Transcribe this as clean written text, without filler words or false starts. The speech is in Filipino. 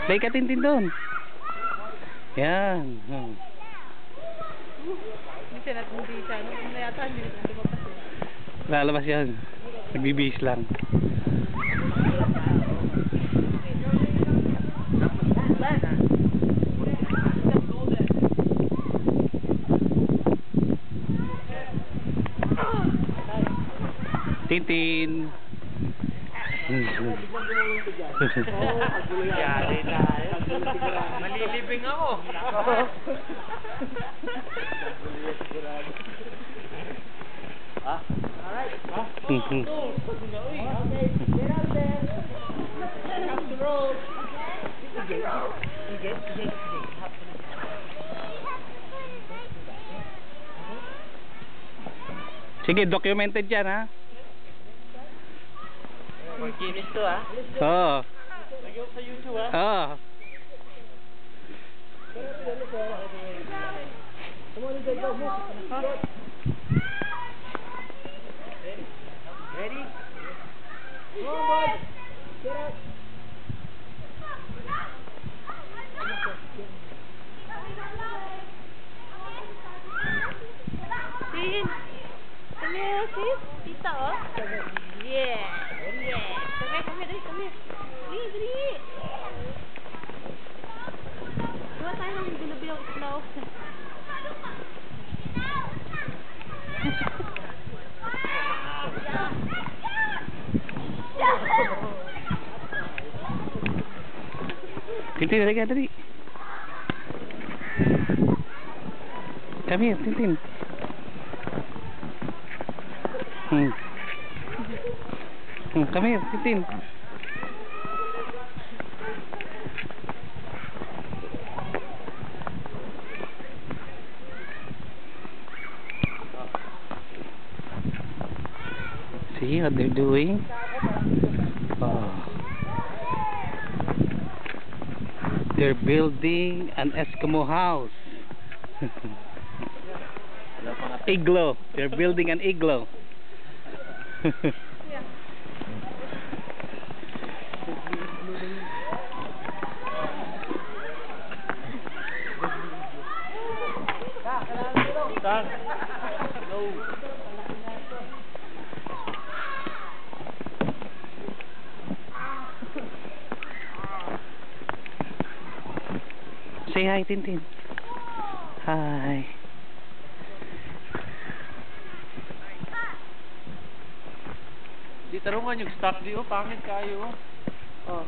Play ka Tintin doon. Yan. Hindi siya natin hindi siya. Nung yata hindi natin lumabas eh. Lalabas yan. Nagbibihis lang. Tintin. Yari tayo. Malilibing ako. Ah? Alright. Mhm. Okay, get out there. Up the road. Sige, documented yan ha. Kinis to ah. Oo. Lagyan ko sa YouTube ah. Oo. Come on, you guys go move. Ready? Come on, boys. Get out. Tin! Come here, sis. Tita, oh. Yeah. Yeah. Come here, come here. Dali, dali. Gawa tayo ng bilabilang snow. Tintin, dali ka, dali. Come here, Tintin. Come here, Tintin. See what they're doing? Oh. They're building an Eskimo house. Igloo. They're building an igloo. Say hi, Tintin. Hi. Di tarungan yung stock di oh. Pangit kayo oh.